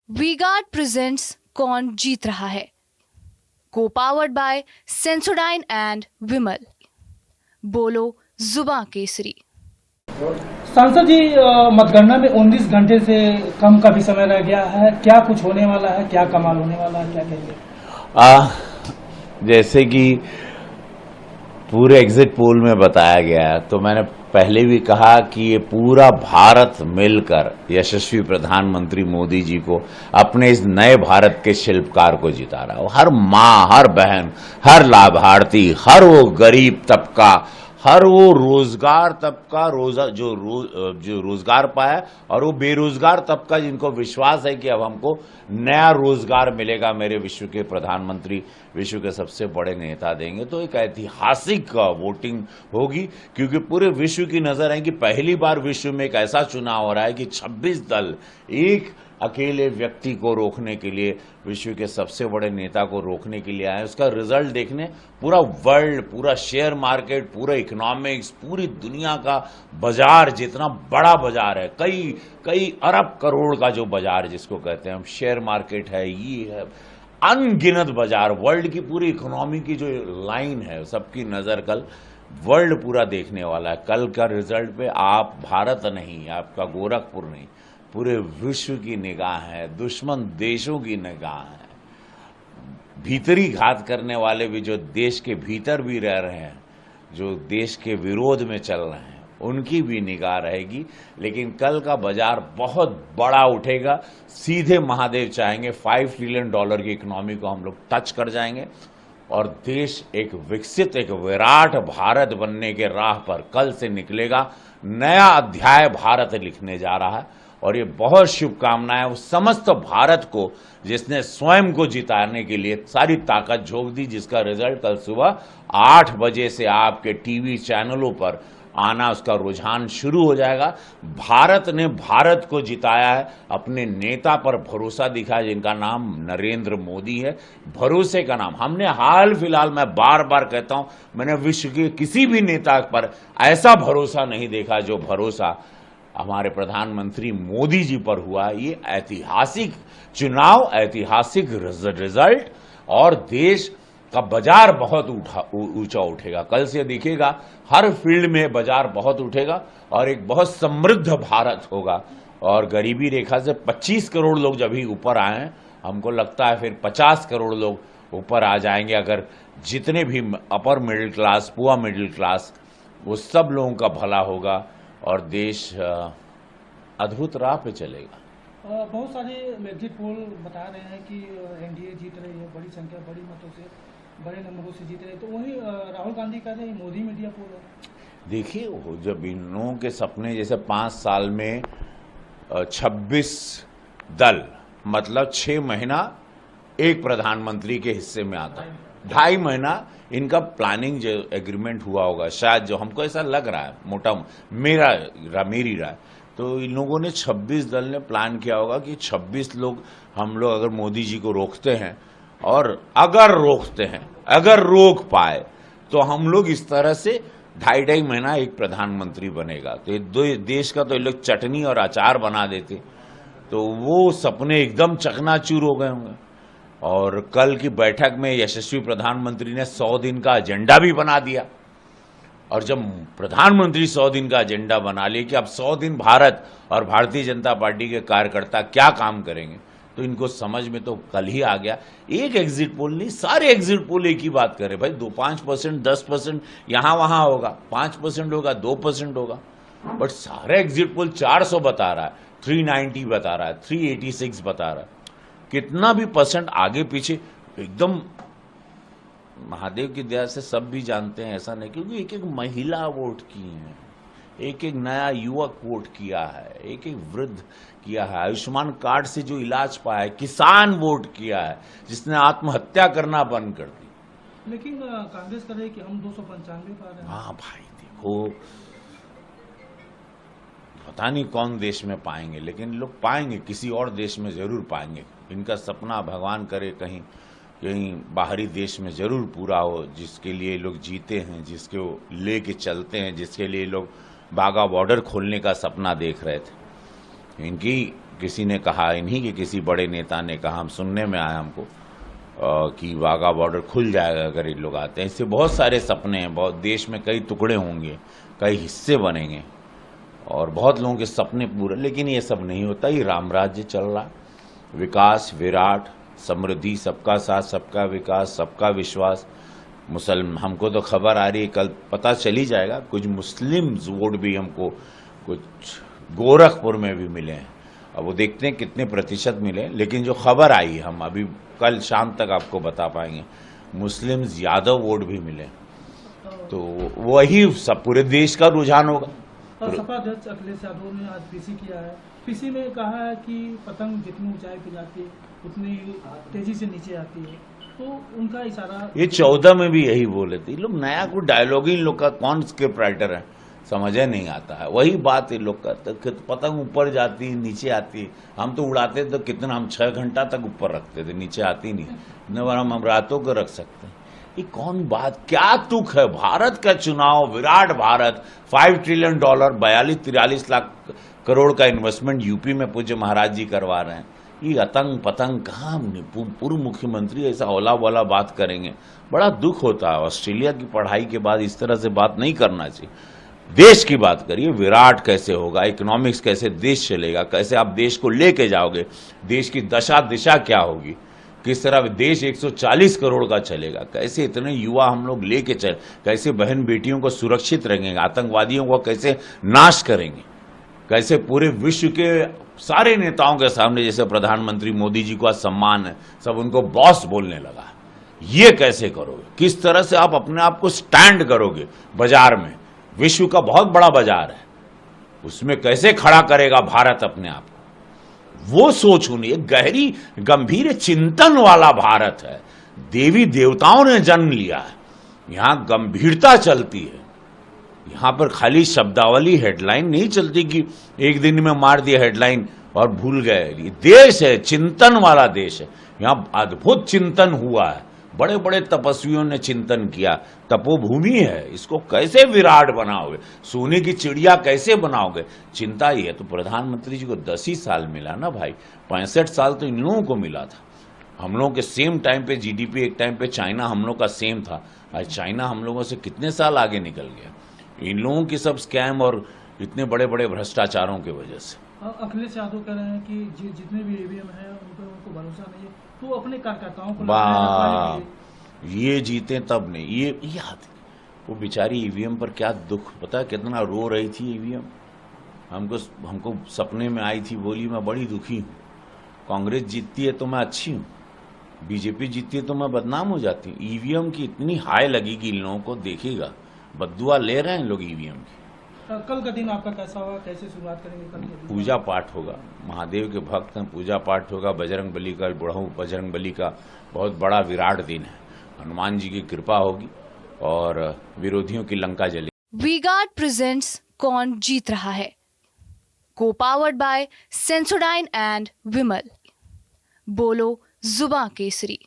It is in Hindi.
वी-गार्ड प्रेजेंट्स कौन जीत रहा है, को पावर्ड बाय सेंसोडाइन एंड विमल। बोलो जुबां केसरी। सांसद जी, मतगणना में 19 घंटे से कम का भी समय रह गया है। क्या कुछ होने वाला है, क्या कमाल होने वाला है, क्या कहेंगे? जैसे कि पूरे एग्जिट पोल में बताया गया है, तो मैंने पहले भी कहा कि ये पूरा भारत मिलकर यशस्वी प्रधानमंत्री मोदी जी को, अपने इस नए भारत के शिल्पकार को जिता रहा है। हर माँ, हर बहन, हर लाभार्थी, हर वो गरीब तबका, हर वो रोजगार तबका जो रोजगार पाया, और वो बेरोजगार तबका जिनको विश्वास है कि अब हमको नया रोजगार मिलेगा, मेरे विश्व के प्रधानमंत्री विश्व के सबसे बड़े नेता देंगे। तो एक ऐतिहासिक वोटिंग होगी, क्योंकि पूरे विश्व की नजर है कि पहली बार विश्व में एक ऐसा चुनाव हो रहा है कि 26 दल एक अकेले व्यक्ति को रोकने के लिए, विश्व के सबसे बड़े नेता को रोकने के लिए आए। उसका रिजल्ट देखने पूरा वर्ल्ड, पूरा शेयर मार्केट, पूरा इकोनॉमिक्स, पूरी दुनिया का बाजार, जितना बड़ा बाजार है, कई अरब करोड़ का जो बाजार जिसको कहते हैं हम, शेयर मार्केट है, ये है, अनगिनत बाजार, वर्ल्ड की पूरी इकोनॉमी की जो लाइन है, सबकी नजर कल वर्ल्ड पूरा देखने वाला है। कल का रिजल्ट पे आप भारत नहीं, आपका गोरखपुर नहीं, पूरे विश्व की निगाह है, दुश्मन देशों की निगाह है, भीतरी घात करने वाले भी जो देश के भीतर भी रह रहे हैं, जो देश के विरोध में चल रहे हैं, उनकी भी निगाह रहेगी। लेकिन कल का बाजार बहुत बड़ा उठेगा। सीधे महादेव चाहेंगे 5 ट्रिलियन डॉलर की इकोनॉमी को हम लोग टच कर जाएंगे, और देश एक विकसित, एक विराट भारत बनने के राह पर कल से निकलेगा। नया अध्याय भारत लिखने जा रहा है, और ये बहुत शुभकामनाएं उस समस्त भारत को जिसने स्वयं को जिताने के लिए सारी ताकत झोंक दी, जिसका रिजल्ट कल सुबह 8 बजे से आपके टीवी चैनलों पर आना, उसका रुझान शुरू हो जाएगा। भारत ने भारत को जिताया है, अपने नेता पर भरोसा दिखाया जिनका नाम नरेंद्र मोदी है। भरोसे का नाम हमने हाल फिलहाल, मैं बार बार कहता हूं, मैंने विश्व के किसी भी नेता पर ऐसा भरोसा नहीं देखा जो भरोसा हमारे प्रधानमंत्री मोदी जी पर हुआ। ये ऐतिहासिक चुनाव, ऐतिहासिक रिजल्ट, और देश का बाजार बहुत ऊंचा उठेगा। कल से दिखेगा हर फील्ड में बाजार बहुत उठेगा, और एक बहुत समृद्ध भारत होगा। और गरीबी रेखा से 25 करोड़ लोग जब ही ऊपर आए हैं, हमको लगता है फिर 50 करोड़ लोग ऊपर आ जाएंगे, अगर जितने भी upper middle class, poor middle class, वो सब लोगों का भला होगा, और देश अद्भुत राह पे चलेगा। बहुत सारे एग्जिट पोल बता रहे हैं कि एनडीए जीत रही है, बड़ी संख्या, बड़ी मतों से, बड़े नंबरों से जीत रहे हैं। तो वही राहुल गांधी कह रहे हैं मोदी मीडिया पोल है। देखिए, वो जब इन लोगों के सपने, जैसे 5 साल में 26 दल, मतलब 6 महीना एक प्रधानमंत्री के हिस्से में आता है, 2.5 महीना इनका प्लानिंग जो एग्रीमेंट हुआ होगा, शायद, जो हमको ऐसा लग रहा है, मोटा मेरी राय, तो इन लोगों ने 26 दल ने प्लान किया होगा कि 26 लोग, हम लोग अगर मोदी जी को रोकते हैं, और अगर रोकते हैं, अगर रोक पाए, तो हम लोग इस तरह से 2.5 महीना एक प्रधानमंत्री बनेगा। तो ये देश का तो ये लोग चटनी और अचार बना देते, तो वो सपने एकदम चकनाचूर हो गए होंगे। और कल की बैठक में यशस्वी प्रधानमंत्री ने 100 दिन का एजेंडा भी बना दिया, और जब प्रधानमंत्री 100 दिन का एजेंडा बना लिए कि अब 100 दिन भारत और भारतीय जनता पार्टी के कार्यकर्ता क्या काम करेंगे, तो इनको समझ में तो कल ही आ गया। एक एग्जिट पोल नहीं, सारे एग्जिट पोल एक ही बात करे, भाई 5%, 10% यहां वहां होगा, 5% होगा, 2% होगा, बट सारे एग्जिट पोल 400 बता रहा है, 390 बता रहा है, 386 बता रहा है। कितना भी परसेंट आगे पीछे, एकदम महादेव की दया से सब भी जानते हैं, ऐसा नहीं, क्योंकि एक एक महिला वोट की है, एक एक नया युवक वोट किया है, एक एक वृद्ध किया है, आयुष्मान कार्ड से जो इलाज पाया है, किसान वोट किया है, जिसने आत्महत्या करना बंद कर दी। लेकिन कांग्रेस कर रही है कि हम 295 पा रहे हैं। हाँ भाई, देखो, पता नहीं कौन देश में पाएंगे, लेकिन लोग पाएंगे, किसी और देश में जरूर पाएंगे। इनका सपना भगवान करे कहीं बाहरी देश में जरूर पूरा हो, जिसके लिए लोग जीते हैं, जिसके वो लेके चलते हैं, जिसके लिए लोग बाघा बॉर्डर खोलने का सपना देख रहे थे। इनकी किसी ने कहा, इन्हीं के किसी बड़े नेता ने कहा, हम सुनने में आया हमको कि वाघा बॉर्डर खुल जाएगा अगर ये लोग आते हैं। इससे बहुत सारे सपने हैं, बहुत देश में कई टुकड़े होंगे, कई हिस्से बनेंगे और बहुत लोगों के सपने पूरे, लेकिन ये सब नहीं होता। ये राम राज्य चल रहा, विकास, विराट, समृद्धि, सबका साथ, सबका विकास, सबका विश्वास। हमको तो खबर आ रही है, कल पता चल ही जाएगा, कुछ मुस्लिम वोट भी हमको कुछ गोरखपुर में भी मिले हैं। अब वो देखते हैं कितने प्रतिशत मिले, लेकिन जो खबर आई हम अभी कल शाम तक आपको बता पाएंगे, मुस्लिम यादव वोट भी मिले। तो वही सब पूरे देश का रुझान होगा। और सपा अध्यक्ष अखिलेश यादव ने आज पीसी किया है। पीसी में कहा है कि पतंग जितनी ऊंचाई पे जाती है उतनी तेजी से नीचे आती है, तो उनका इशारा। ये 14 में भी यही बोले थे। लोग नया कोई डायलॉग ही इन लोग का, कौन स्क्रिप्ट राइटर है समझ नहीं आता है। वही बात इन लोग का, पतंग ऊपर जाती है नीचे आती है। हम तो उड़ाते तो कितना, हम 6 घंटा तक ऊपर रखते थे, नीचे आती नहीं। इतने बार हम रातों को रख सकते हैं। ये कौन बात, क्या तुक है। भारत का चुनाव, विराट भारत, $5 ट्रिलियन, 42-43 लाख करोड़ का इन्वेस्टमेंट यूपी में पूज्य महाराज जी करवा रहे हैं। ये अतंग पतंग कहाँ, पूर्व मुख्यमंत्री ऐसा ओला बोला बात करेंगे। बड़ा दुख होता है। ऑस्ट्रेलिया की पढ़ाई के बाद इस तरह से बात नहीं करना चाहिए। देश की बात करिए, विराट कैसे होगा, इकोनॉमिक्स कैसे देश चलेगा, कैसे आप देश को लेके जाओगे, देश की दशा दिशा क्या होगी, किस तरह देश 140 करोड़ का चलेगा, कैसे इतने युवा हम लोग लेके चल, कैसे बहन बेटियों को सुरक्षित रखेंगे, आतंकवादियों को कैसे नाश करेंगे, कैसे पूरे विश्व के सारे नेताओं के सामने, जैसे प्रधानमंत्री मोदी जी को आज सम्मान है, सब उनको बॉस बोलने लगा। ये कैसे करोगे, किस तरह से आप अपने आप को स्टैंड करोगे बाजार में। विश्व का बहुत बड़ा बाजार है, उसमें कैसे खड़ा करेगा भारत अपने आप को, वो सोच होनी है। गहरी गंभीर चिंतन वाला भारत है। देवी देवताओं ने जन्म लिया है, यहां गंभीरता चलती है। यहां पर खाली शब्दावली, हेडलाइन नहीं चलती कि एक दिन में मार दिया हेडलाइन और भूल गए। ये देश है, चिंतन वाला देश है। यहां अद्भुत चिंतन हुआ है, बड़े बड़े तपस्वियों ने चिंतन किया। तपोभूमि है, इसको कैसे विराट बनाओगे, सोने की चिड़िया कैसे बनाओगे, चिंता ही है। तो प्रधानमंत्री जी को 10 ही साल मिला ना भाई, 65 साल तो इन लोगों को मिला था। हम लोगों के सेम टाइम पे जीडीपी, एक टाइम पे चाइना हम लोग का सेम था। आज चाइना हम लोगों से कितने साल आगे निकल गया, इन लोगों की सब स्कैम और इतने बड़े बड़े भ्रष्टाचारों की वजह से। अखिलेश यादव कह रहे हैं कि जितने भी ईवीएम है उनको भरोसा नहीं है, तो अपने कार्यकर्ताओं को ये जीते तब नहीं। ये याद, वो बेचारी ईवीएम पर क्या दुख, पता है कितना रो रही थी ईवीएम। हमको सपने में आई थी, बोली मैं बड़ी दुखी हूँ, कांग्रेस जीतती है तो मैं अच्छी हूँ, बीजेपी जीतती है तो मैं बदनाम हो जाती हूँ। ईवीएम की इतनी हाई लगेगी इन लोगों को, देखिएगा बद्दुआ ले रहे हैं लोग ईवीएम की। कल का दिन आपका कैसा होगा, कैसे शुरुआत करेंगे कल के दिन? पूजा पाठ होगा, महादेव के भक्त हैं, पूजा पाठ होगा। बजरंग बली का, बुढ़ऊ बजरंग बली का बहुत बड़ा विराट दिन है। हनुमान जी की कृपा होगी और विरोधियों की लंका जलेगी। वी-गार्ड प्रेजेंट्स कौन जीत रहा है, को पावर्ड बाय सेंसोडाइन एंड विमल। बोलो जुबां केसरी।